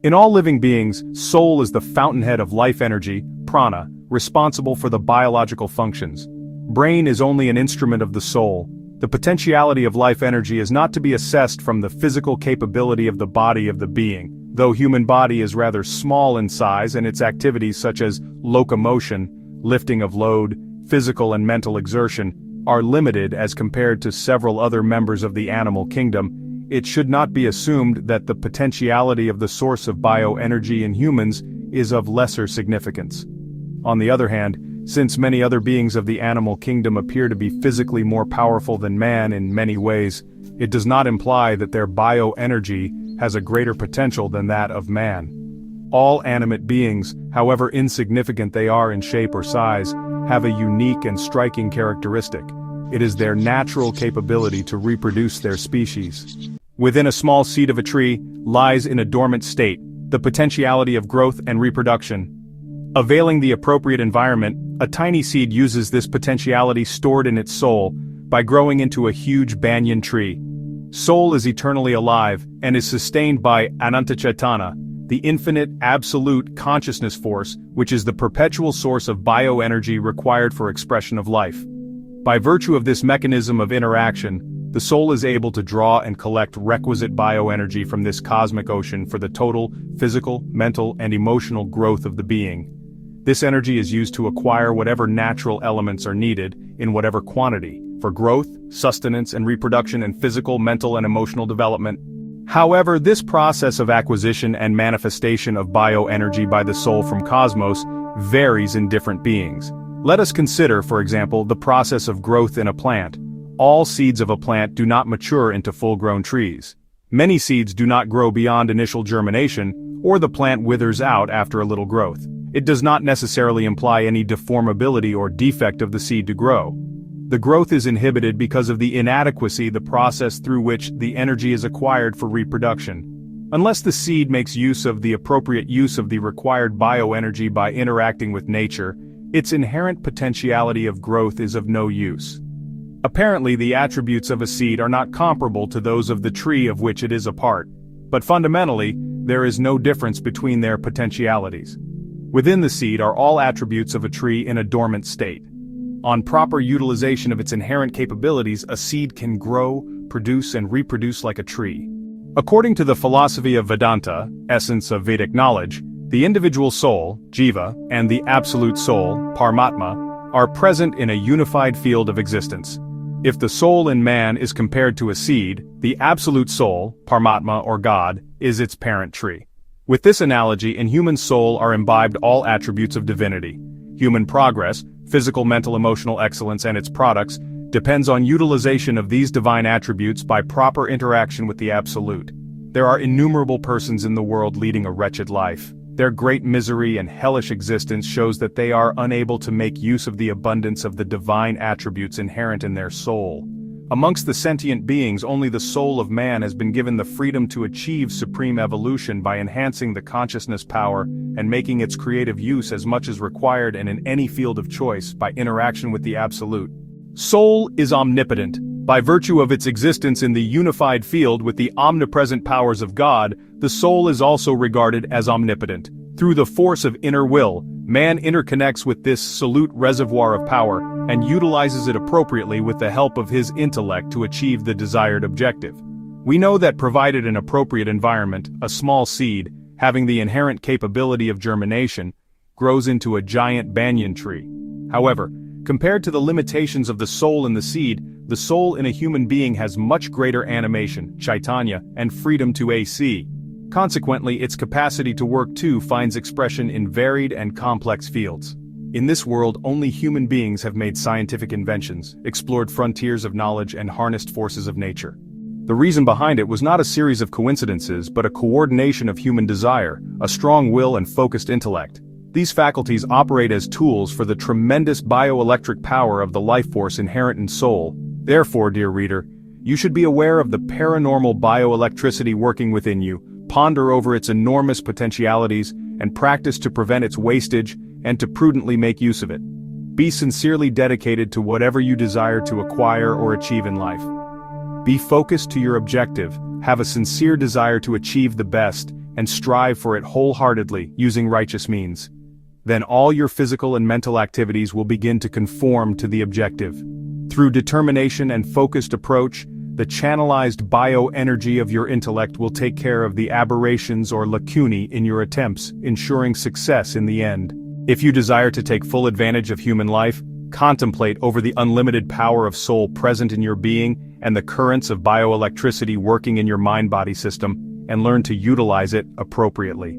In all living beings, soul is the fountainhead of life energy, prana, responsible for the biological functions. Brain is only an instrument of the soul. The potentiality of life energy is not to be assessed from the physical capability of the body of the being, though human body is rather small in size and its activities such as locomotion, lifting of load, physical and mental exertion, are limited as compared to several other members of the animal kingdom. It should not be assumed that the potentiality of the source of bioenergy in humans is of lesser significance. On the other hand, since many other beings of the animal kingdom appear to be physically more powerful than man in many ways, it does not imply that their bioenergy has a greater potential than that of man. All animate beings, however insignificant they are in shape or size, have a unique and striking characteristic. It is their natural capability to reproduce their species. Within a small seed of a tree lies in a dormant state the potentiality of growth and reproduction. Availing the appropriate environment, a tiny seed uses this potentiality stored in its soul by growing into a huge banyan tree. Soul is eternally alive and is sustained by anantachetana, the infinite, absolute consciousness force, which is the perpetual source of bioenergy required for expression of life. By virtue of this mechanism of interaction, the soul is able to draw and collect requisite bioenergy from this cosmic ocean for the total, physical, mental, and emotional growth of the being. This energy is used to acquire whatever natural elements are needed, in whatever quantity, for growth, sustenance and reproduction and physical, mental and emotional development. However, this process of acquisition and manifestation of bioenergy by the soul from cosmos varies in different beings. Let us consider, for example, the process of growth in a plant. All seeds of a plant do not mature into full-grown trees. Many seeds do not grow beyond initial germination, or the plant withers out after a little growth. It does not necessarily imply any deformability or defect of the seed to grow. The growth is inhibited because of the inadequacy the process through which the energy is acquired for reproduction. Unless the seed makes use of the appropriate use of the required bioenergy by interacting with nature, its inherent potentiality of growth is of no use. Apparently, the attributes of a seed are not comparable to those of the tree of which it is a part, but fundamentally, there is no difference between their potentialities. Within the seed are all attributes of a tree in a dormant state. On proper utilization of its inherent capabilities, a seed can grow, produce and reproduce like a tree. According to the philosophy of Vedanta, essence of Vedic knowledge, the individual soul, jiva, and the absolute soul, paramatma, are present in a unified field of existence. If the soul in man is compared to a seed, the absolute soul, paramatma or God, is its parent tree. With this analogy, in human soul are imbibed all attributes of divinity. Human progress, physical, mental, emotional excellence and its products, depends on utilization of these divine attributes by proper interaction with the Absolute. There are innumerable persons in the world leading a wretched life. Their great misery and hellish existence shows that they are unable to make use of the abundance of the divine attributes inherent in their soul. Amongst the sentient beings, only the soul of man has been given the freedom to achieve supreme evolution by enhancing the consciousness power and making its creative use as much as required and in any field of choice by interaction with the Absolute. Soul is omnipotent. By virtue of its existence in the unified field with the omnipresent powers of God, the soul is also regarded as omnipotent. Through the force of inner will, man interconnects with this solute reservoir of power and utilizes it appropriately with the help of his intellect to achieve the desired objective. We know that provided an appropriate environment, a small seed, having the inherent capability of germination, grows into a giant banyan tree. However, compared to the limitations of the soul in the seed, the soul in a human being has much greater animation, chaitanya, and freedom to AC. Consequently, its capacity to work too finds expression in varied and complex fields. In this world, only human beings have made scientific inventions, explored frontiers of knowledge and harnessed forces of nature. The reason behind it was not a series of coincidences but a coordination of human desire, a strong will and focused intellect. These faculties operate as tools for the tremendous bioelectric power of the life force inherent in soul. Therefore, dear reader, you should be aware of the paranormal bioelectricity working within you, ponder over its enormous potentialities, and practice to prevent its wastage and to prudently make use of it. Be sincerely dedicated to whatever you desire to acquire or achieve in life. Be focused to your objective, have a sincere desire to achieve the best, and strive for it wholeheartedly, using righteous means. Then all your physical and mental activities will begin to conform to the objective. Through determination and focused approach, the channelized bioenergy of your intellect will take care of the aberrations or lacunae in your attempts, ensuring success in the end. If you desire to take full advantage of human life, contemplate over the unlimited power of soul present in your being and the currents of bioelectricity working in your mind-body system, and learn to utilize it appropriately.